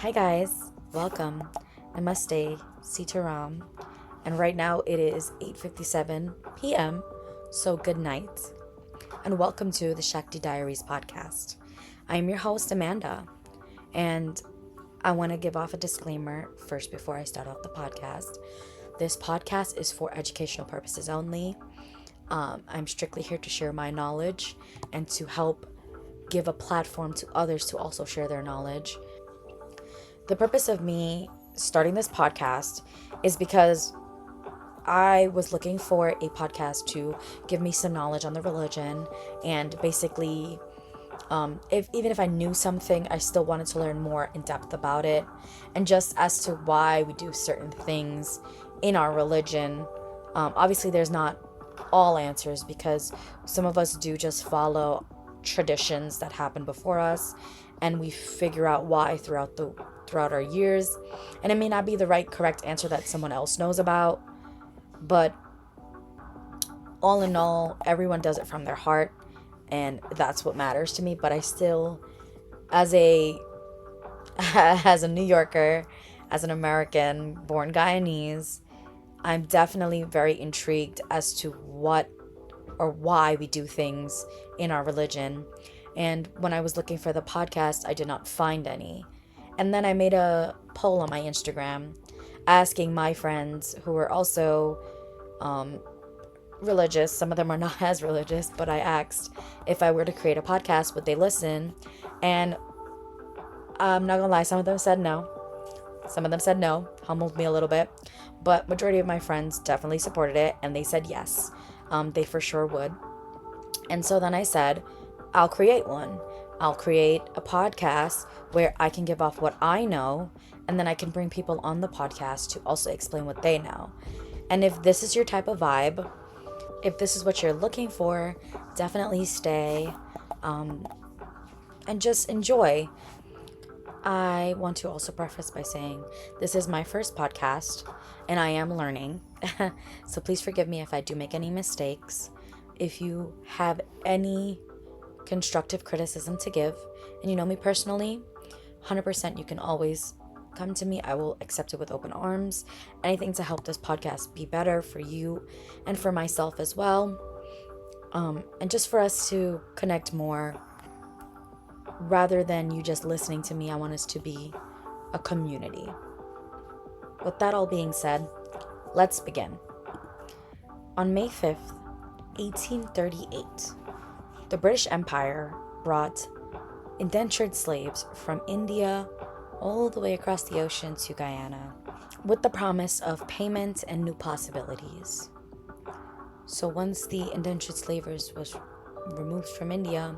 Hi guys, welcome. Namaste, Sitaram. And right now it is 8:57 p.m. So good night. And welcome to the Shakti Diaries podcast. I am your host Amanda, and I want to give off a disclaimer first before I start off the podcast. This podcast is for educational purposes only. I'm strictly here to share my knowledge and to help give a platform to others to also share their knowledge. The purpose of me starting this podcast is because I was looking for a podcast to give me some knowledge on the religion, and basically, if even if I knew something, I still wanted to learn more in depth about it, and just as to why we do certain things in our religion. Obviously, there's not all answers because some of us do just follow traditions that happened before us, and we figure out why throughout our years, and it may not be the right correct answer that someone else knows about, but all in all, everyone does it from their heart, and that's what matters to me. But I still, as a as a New Yorker, as an American born Guyanese, I'm definitely very intrigued as to what or why we do things in our religion. And when I was looking for the podcast, I did not find any. And then I made a poll on my Instagram asking my friends who were also religious. Some of them are not as religious, but I asked if I were to create a podcast, would they listen? And I'm not gonna lie, some of them said no. Some of them said no, humbled me a little bit. But majority of my friends definitely supported it, and they said yes. They for sure would. And so then I said, I'll create one. I'll create a podcast where I can give off what I know, and then I can bring people on the podcast to also explain what they know. And if this is your type of vibe, if this is what you're looking for, definitely stay and just enjoy. I want to also preface by saying this is my first podcast and I am learning. So please forgive me if I do make any mistakes. If you have any constructive criticism to give, and you know me personally, 100% you can always come to me. I will accept it with open arms. Anything to help this podcast be better for you and for myself as well. And just for us to connect more rather than you just listening to me. I want us to be a community. With that all being said, let's begin. On May 5th, 1838, the British Empire brought indentured slaves from India all the way across the ocean to Guyana with the promise of payment and new possibilities. So once the indentured slavers was removed from India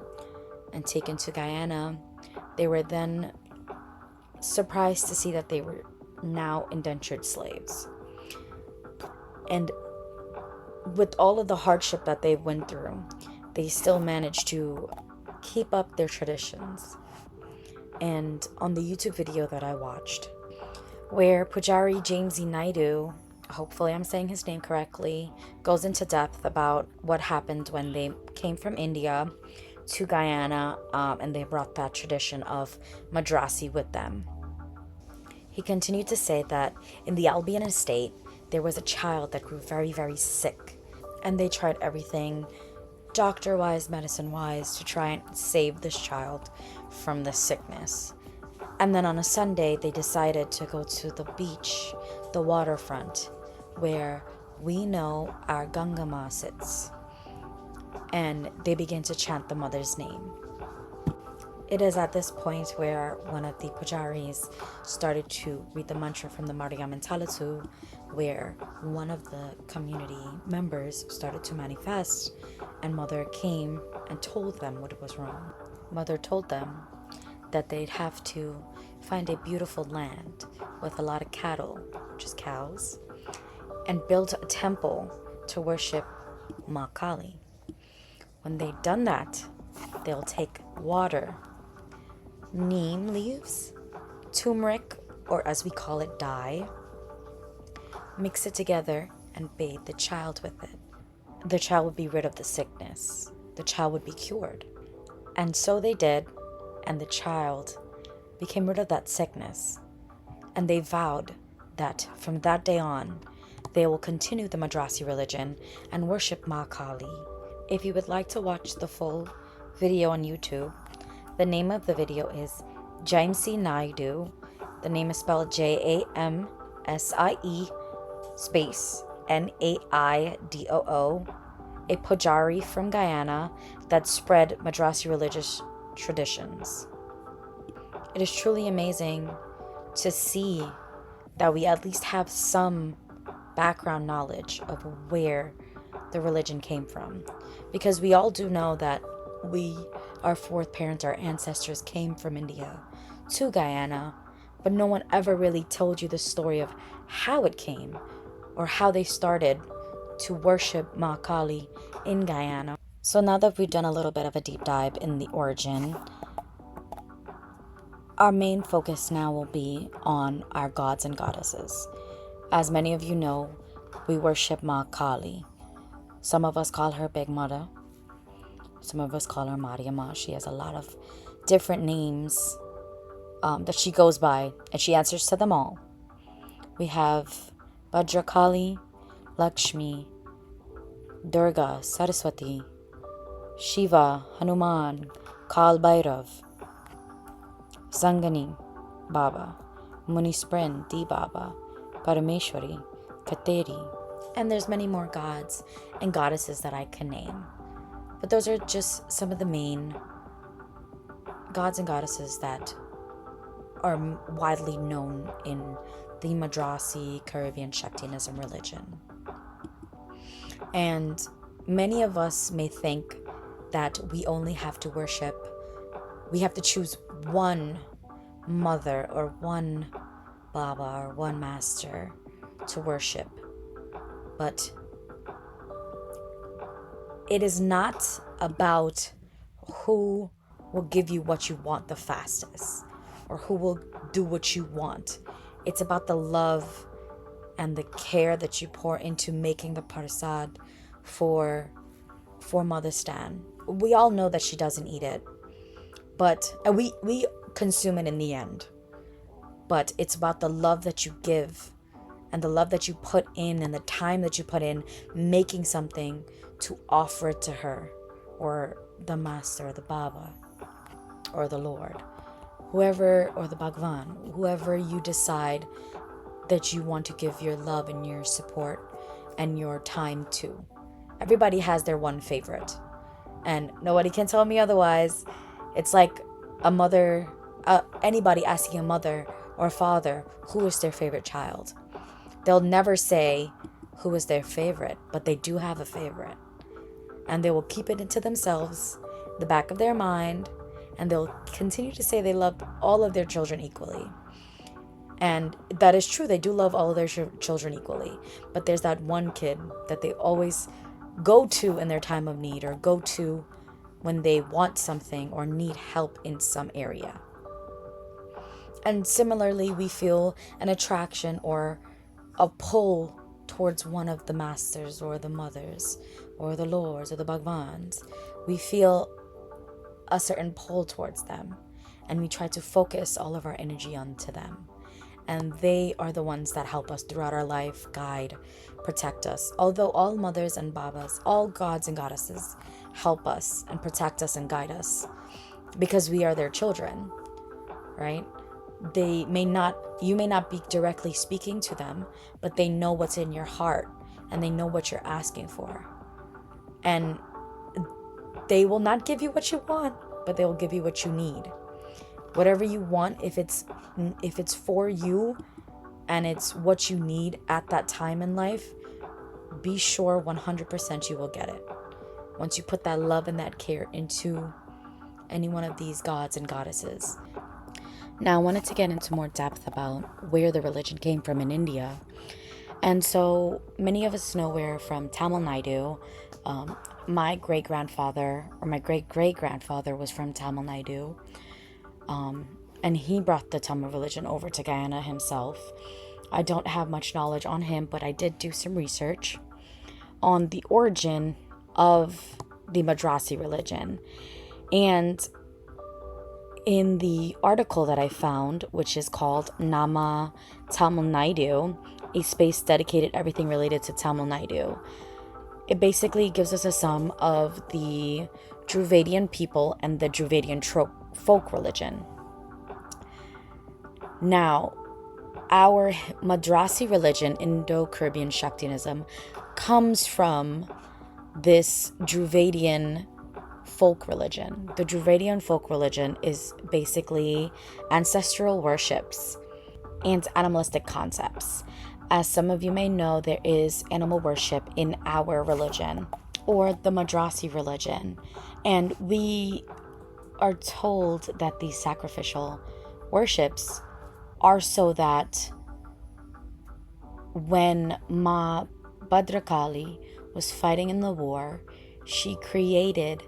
and taken to Guyana, they were then surprised to see that they were now indentured slaves. And with all of the hardship that they went through, they still managed to keep up their traditions. And on the YouTube video that I watched, where Pujari James E. Naidu, hopefully I'm saying his name correctly, goes into depth about what happened when they came from India to Guyana, and they brought that tradition of Madrasi with them. He continued to say that in the Albion estate, there was a child that grew very, very sick, and they tried everything doctor-wise, medicine-wise, to try and save this child from this sickness. And then on a Sunday, they decided to go to the beach, the waterfront, where we know our Gangama sits. And they began to chant the mother's name. It is at this point where one of the pujaris started to read the mantra from the Mariamantalatu, where one of the community members started to manifest, and Mother came and told them what was wrong. Mother told them that they'd have to find a beautiful land with a lot of cattle, which is cows, and build a temple to worship Ma Kali. When they'd done that, they'll take water, neem leaves, turmeric, or as we call it, dye, mix it together and bathe the child with it. The child would be rid of the sickness. The child would be cured. And so they did, and the child became rid of that sickness, and they vowed that from that day on, they will continue the Madrasi religion and worship Ma Kali. If you would like to watch the full video on YouTube, the name of the video is Jamsi Naidu. The name is spelled Jamsie space Naidoo, a Pujari from Guyana that spread Madrasi religious traditions. It is truly amazing to see that we at least have some background knowledge of where the religion came from. Because we all do know that our fourth parents, our ancestors came from India to Guyana, but no one ever really told you the story of how it came or how they started to worship Ma Kali in Guyana. So now that we've done a little bit of a deep dive in the origin, our main focus now will be on our gods and goddesses. As many of you know, we worship Ma Kali. Some of us call her Big Mother. Some of us call her Mariamma. She has a lot of different names that she goes by, and she answers to them all. We have Bhadrakali, Lakshmi, Durga, Saraswati, Shiva, Hanuman, Kal Bhairav, Sangani, Baba, Munisprin, Di Baba, Parameshwari, Kateri, and there's many more gods and goddesses that I can name. But those are just some of the main gods and goddesses that are widely known in the Madrasi Caribbean Shaktinism religion. And many of us may think that we only have to we have to choose one mother or one Baba or one master to worship. But it is not about who will give you what you want the fastest or who will do what you want. It's about the love and the care that you pour into making the parsad for Mother Stan. We all know that she doesn't eat it, but we consume it in the end. But it's about the love that you give and the love that you put in and the time that you put in making something to offer it to her or the master or the Baba or the Lord, whoever, or the Bhagwan, whoever you decide that you want to give your love and your support and your time to. Everybody has their one favorite, and nobody can tell me otherwise. It's like a mother, anybody asking a mother or a father who is their favorite child. They'll never say who is their favorite, but they do have a favorite. And they will keep it into themselves, the back of their mind, and they'll continue to say they love all of their children equally. And that is true, they do love all of their children equally. But there's that one kid that they always go to in their time of need, or go to when they want something or need help in some area. And similarly, we feel an attraction or a pull towards one of the masters or the mothers or the lords or the bhagwans. We feel a certain pull towards them, and we try to focus all of our energy onto them. And they are the ones that help us throughout our life, guide, protect us. Although all mothers and babas, all gods and goddesses help us and protect us and guide us because we are their children, right? You may not be directly speaking to them, but they know what's in your heart and they know what you're asking for. And they will not give you what you want, but they will give you what you need. Whatever you want, if it's for you and it's what you need at that time in life, be sure 100% you will get it. Once you put that love and that care into any one of these gods and goddesses. Now, I wanted to get into more depth about where the religion came from in India. And so many of us know we're from Tamil Nadu. My great-grandfather or my great-great-grandfather was from Tamil Nadu. And he brought the Tamil religion over to Guyana himself. I don't have much knowledge on him, but I did do some research on the origin of the Madrasi religion. And In the article that I found, which is called Nama Tamil Naidu, a space dedicated everything related to Tamil Naidu, it basically gives us a sum of the Dravidian people and the Dravidian folk religion. Now, our Madrasi religion, Indo-Caribbean Shaktinism, comes from this Dravidian folk religion. The Dravidian folk religion is basically ancestral worships and animalistic concepts. As some of you may know, there is animal worship in our religion, or the Madrasi religion. And we are told that these sacrificial worships are so that when Ma Bhadrakali was fighting in the war, she created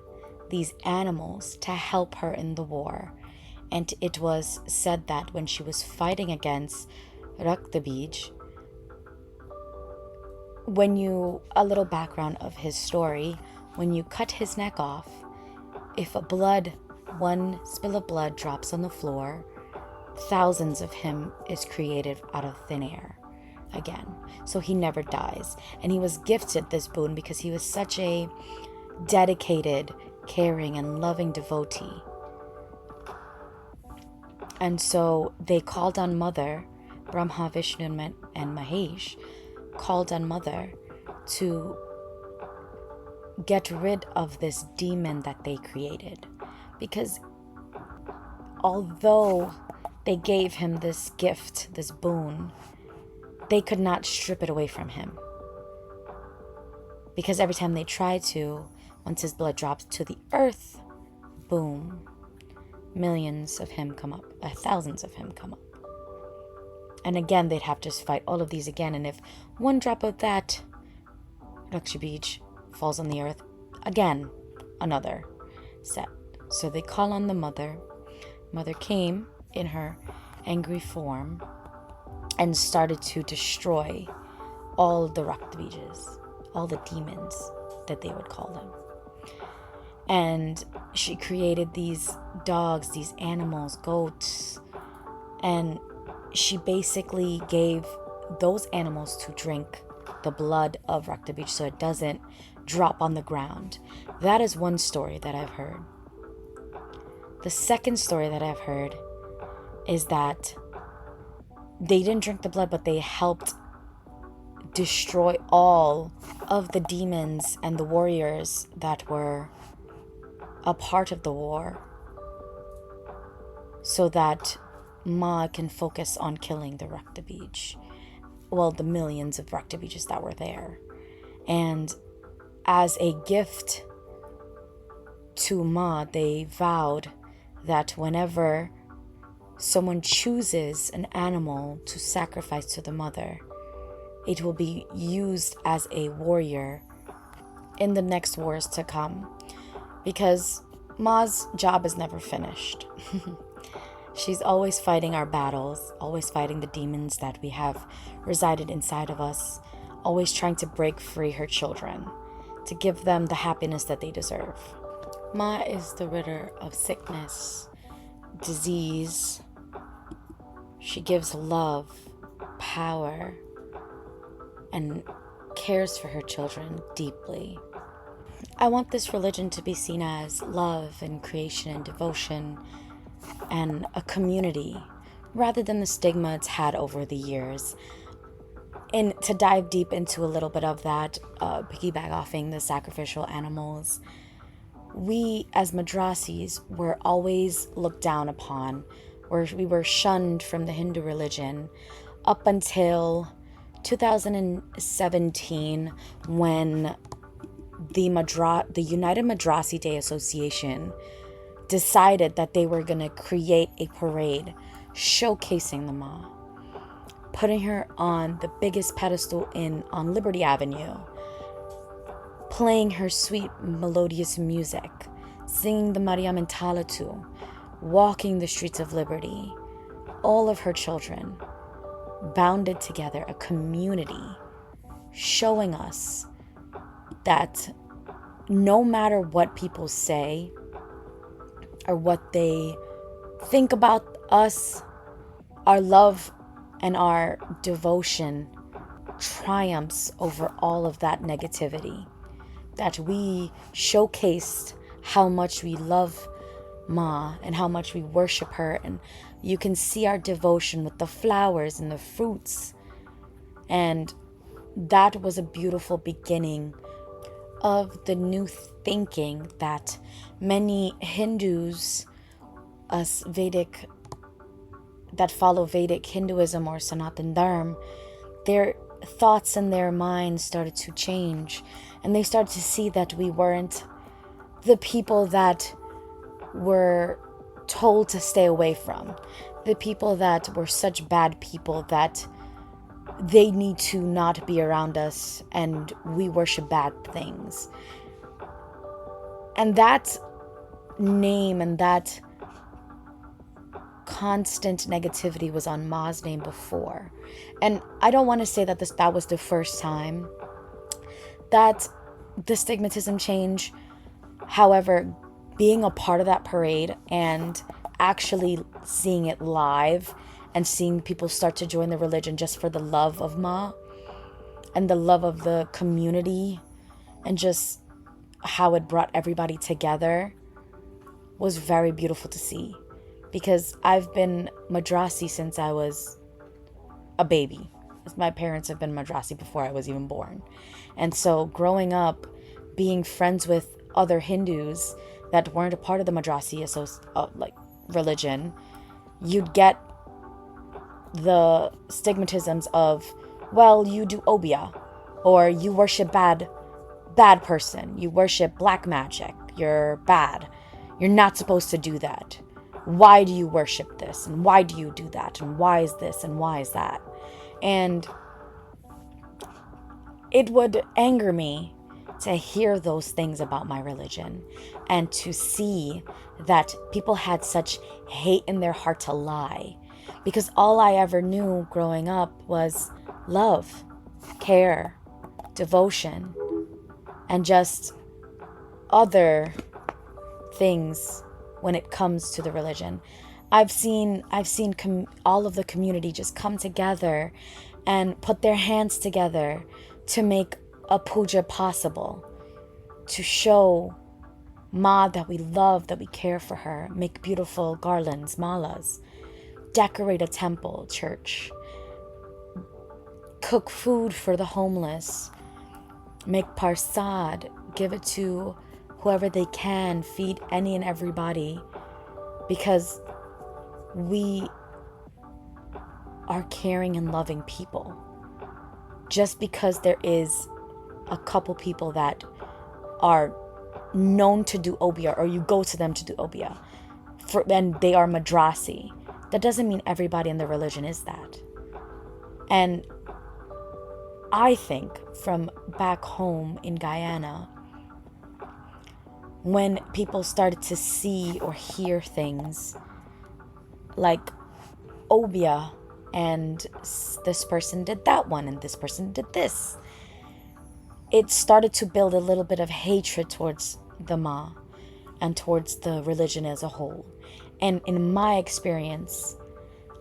these animals to help her in the war. And it was said that when she was fighting against Raktabij, a little background of his story, when you cut his neck off, if one spill of blood drops on the floor, thousands of him is created out of thin air again. So he never dies. And he was gifted this boon because he was such a dedicated, caring, and loving devotee. And so they called on Mother, Brahma, Vishnu, and Mahesh, called on Mother to get rid of this demon that they created. Because although they gave him this gift, this boon, they could not strip it away from him. Because every time they tried to, once his blood drops to the earth, boom, millions of him come up, thousands of him come up. And again, they'd have to fight all of these again. And if one drop of that Rakshibij falls on the earth, again, another set. So they call on the Mother. Mother came in her angry form and started to destroy all the Raktabijas, all the demons that they would call them. And she created these dogs, these animals, goats, and she basically gave those animals to drink the blood of Raktabij so it doesn't drop on the ground. That is one story that I've heard. The second story that I've heard is that they didn't drink the blood, but they helped destroy all of the demons and the warriors that were a part of the war, so that Ma can focus on killing the Raktabij. Well, the millions of Raktabijas that were there. And as a gift to Ma, they vowed that whenever someone chooses an animal to sacrifice to the Mother, it will be used as a warrior in the next wars to come. Because Ma's job is never finished. She's always fighting our battles, always fighting the demons that we have resided inside of us, always trying to break free her children, to give them the happiness that they deserve. Ma is the riddler of sickness, disease. She gives love, power, and cares for her children deeply. I want this religion to be seen as love and creation and devotion and a community, rather than the stigma it's had over the years. And to dive deep into a little bit of that, piggyback offing the sacrificial animals, we as Madrasis were always looked down upon, where we were shunned from the Hindu religion up until 2017, when the United Madrasi Day Association decided that they were going to create a parade showcasing the Ma, putting her on the biggest pedestal on Liberty Avenue, playing her sweet melodious music, singing the Mariam and Talatu, walking the streets of Liberty, all of her children bounded together, a community, showing us that no matter what people say or what they think about us, our love and our devotion triumphs over all of that negativity. That we showcased how much we love Ma and how much we worship her. And you can see our devotion with the flowers and the fruits. And that was a beautiful beginning of the new thinking that many Hindus, us Vedic, that follow Vedic Hinduism or Sanatan Dharma, their thoughts and their minds started to change, and they started to see that we weren't the people that were told to stay away from, the people that were such bad people that they need to not be around us and we worship bad things. And that name and that constant negativity was on Ma's name before. And I don't want to say that that was the first time that the stigmatism change. However, being a part of that parade and actually seeing it live and seeing people start to join the religion just for the love of Ma and the love of the community and just how it brought everybody together was very beautiful to see. Because I've been Madrasi since I was a baby. My parents have been Madrasi before I was even born. And so growing up, being friends with other Hindus that weren't a part of the Madrasi religion, you'd get the stigmatisms of, well, you do obia, or you worship bad person, you worship black magic, you're bad, you're not supposed to do that. Why do you worship this? And why do you do that? And why is this? And why is that? And it would anger me to hear those things about my religion and to see that people had such hate in their heart to lie. Because all I ever knew growing up was love, care, devotion, and just other things when it comes to the religion. I've seen all of the community just come together and put their hands together to make a puja possible, to show Ma that we love, that we care for her, make beautiful garlands, malas, decorate a temple, church, cook food for the homeless, make parsad, give it to whoever they can, feed any and everybody, because we are caring and loving people. Just because there is a couple people that are known to do obia, or you go to them to do obia, and they are Madrasi, that doesn't mean everybody in the religion is that. And I think from back home in Guyana, when people started to see or hear things like obia, and this person did that one, and this person did this, it started to build a little bit of hatred towards the Ma and towards the religion as a whole. And in my experience,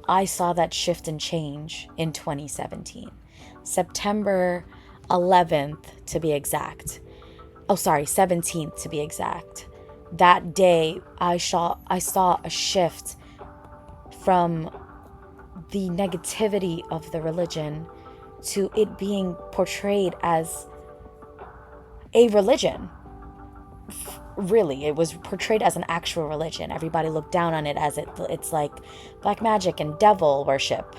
I saw that shift and change in 2017. September 11th to be exact. 17th to be exact. That day, I saw a shift from the negativity of the religion to it being portrayed as a religion. Really, it was portrayed as an actual religion. Everybody looked down on it as it's like black magic and devil worship.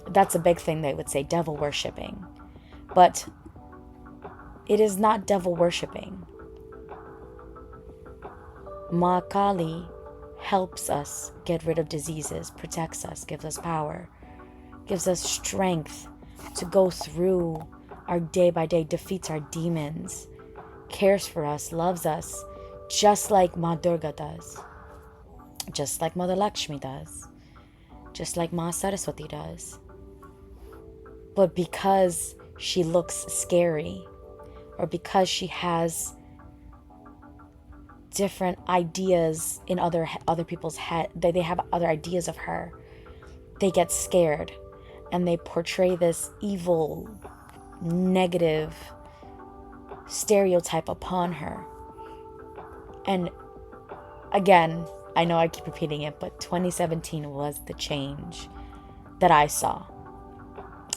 That's a big thing they would say, devil worshipping. But it is not devil worshipping. Ma Kali helps us get rid of diseases, protects us, gives us power, gives us strength to go through our day by day, defeats our demons, cares for us, loves us, just like Ma Durga does, just like Mother Lakshmi does, just like Ma Saraswati does. But because she looks scary, or because she has different ideas in other people's head. They have other ideas of her. They get scared and they portray this evil, negative stereotype upon her. And again, I know I keep repeating it, but 2017 was the change that I saw.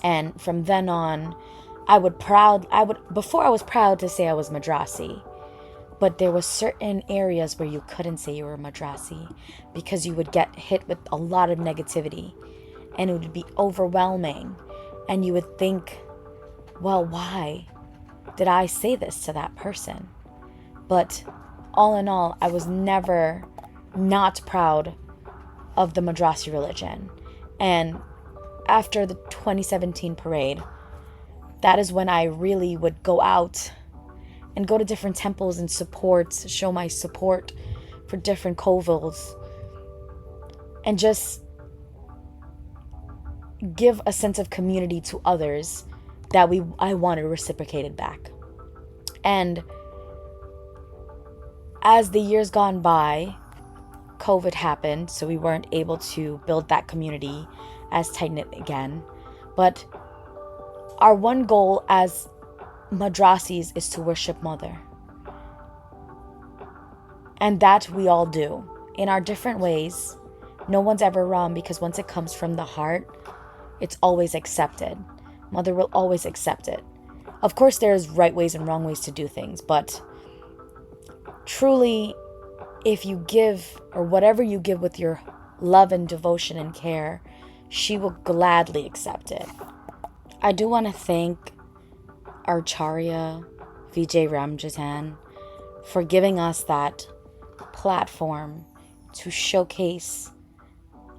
And from then on, before I was proud to say I was Madrasi, but there was certain areas where you couldn't say you were Madrasi because you would get hit with a lot of negativity and it would be overwhelming. And you would think, well, why did I say this to that person? But all in all, I was never not proud of the Madrasi religion. And after the 2017 parade, that is when I really would go out and go to different temples and show my support for different kovils, and just give a sense of community to others that I wanted reciprocated back. And as the years gone by, COVID happened, so we weren't able to build that community as tight-knit again. But our one goal as Madrasis is to worship Mother. And that we all do in our different ways. No one's ever wrong, because once it comes from the heart, it's always accepted. Mother will always accept it. Of course, there's right ways and wrong ways to do things, but truly, if you give, or whatever you give with your love and devotion and care, she will gladly accept it. I do want to thank Acharya Vijay Ramjatan for giving us that platform to showcase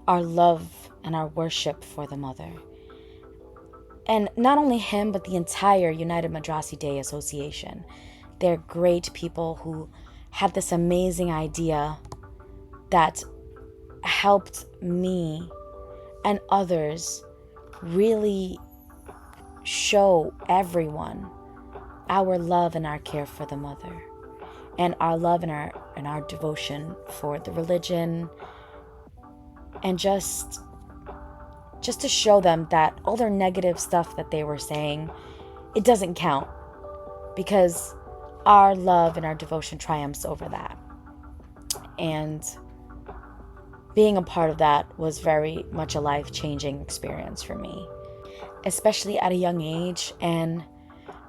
our love and our worship for the Mother. And not only him, but the entire United Madrasi Day Association. They're great people who had this amazing idea that helped me and others really show everyone our love and our care for the Mother, and our love and our devotion for the religion, and just to show them that all their negative stuff that they were saying, it doesn't count, because our love and our devotion triumphs over that. And being a part of that was very much a life-changing experience for me, especially at a young age. And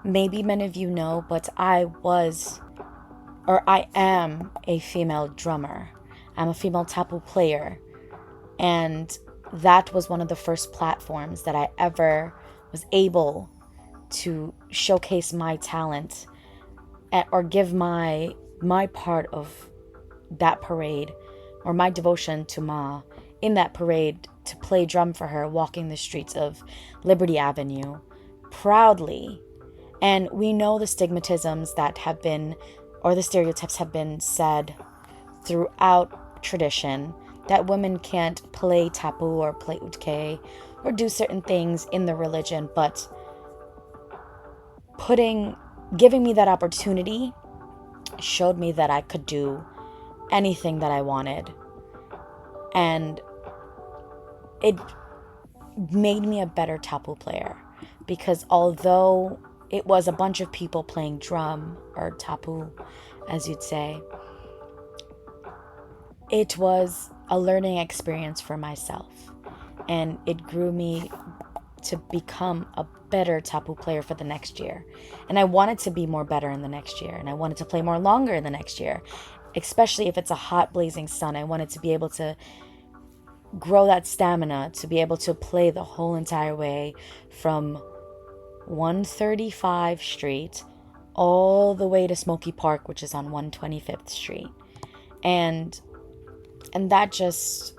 maybe many of you know, but I am a female drummer. I'm a female tapu player. And that was one of the first platforms that I ever was able to showcase my talent or give my part of that parade, or my devotion to Ma in that parade, to play drum for her walking the streets of Liberty Avenue proudly. And we know the stigmatisms that have been, or the stereotypes have been said throughout tradition, that women can't play tapu or play utke or do certain things in the religion. But giving me that opportunity showed me that I could do anything that I wanted. And it made me a better tapu player, because although it was a bunch of people playing drum, or tapu as you'd say, it was a learning experience for myself, and it grew me to become a better tapu player for the next year. And I wanted to be more better in the next year, and I wanted to play more longer in the next year, especially if it's a hot blazing sun. I wanted to be able to grow that stamina to be able to play the whole entire way from 135 Street all the way to Smoky Park, which is on 125th Street. And that just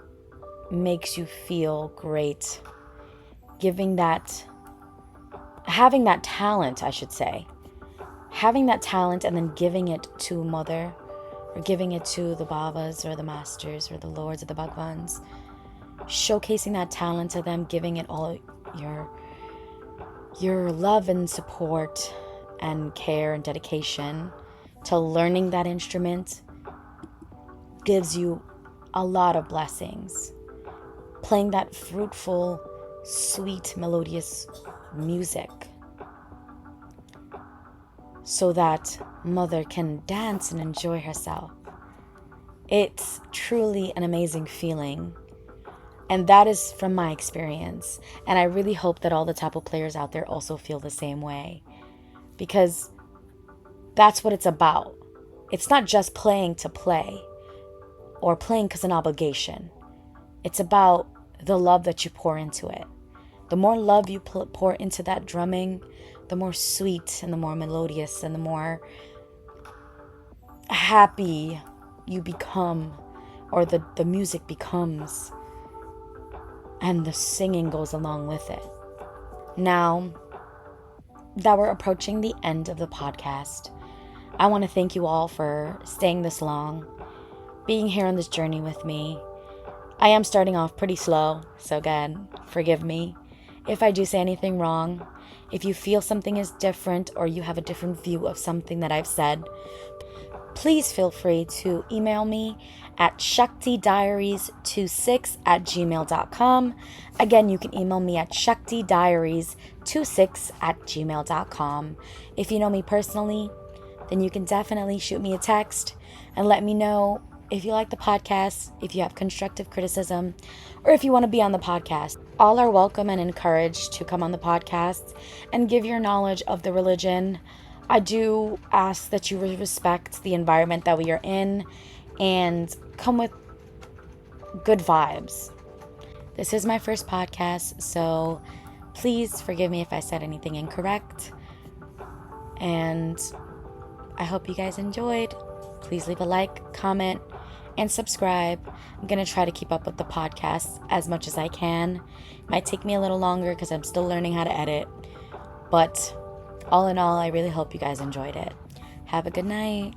makes you feel great, having that talent, I should say. Having that talent and then giving it to Mother, or giving it to the Babas or the Masters or the Lords or the Bhagwans. Showcasing that talent to them, giving it all your love and support and care and dedication to learning that instrument gives you a lot of blessings. Playing that fruitful, sweet, melodious music so that mother can dance and enjoy herself. It's truly an amazing feeling. And that is from my experience. And I really hope that all the Tapo players out there also feel the same way. Because that's what it's about. It's not just playing to play or playing because an obligation. It's about the love that you pour into it. The more love you pour into that drumming, the more sweet and the more melodious and the more happy you become, or the music becomes, and the singing goes along with it. Now that we're approaching the end of the podcast, I want to thank you all for staying this long, being here on this journey with me. I am starting off pretty slow, so again, forgive me if I do say anything wrong. If you feel something is different or you have a different view of something that I've said, please feel free to email me at shaktidiaries26@gmail.com. Again, you can email me at shaktidiaries26@gmail.com. If you know me personally, then you can definitely shoot me a text and let me know if you like the podcast, if you have constructive criticism, or if you want to be on the podcast. All are welcome and encouraged to come on the podcast and give your knowledge of the religion. I do ask that you respect the environment that we are in and come with good vibes. This is my first podcast, so please forgive me if I said anything incorrect. And I hope you guys enjoyed. Please leave a like, comment, and subscribe. I'm going to try to keep up with the podcast as much as I can. It might take me a little longer because I'm still learning how to edit. But all in all, I really hope you guys enjoyed it. Have a good night.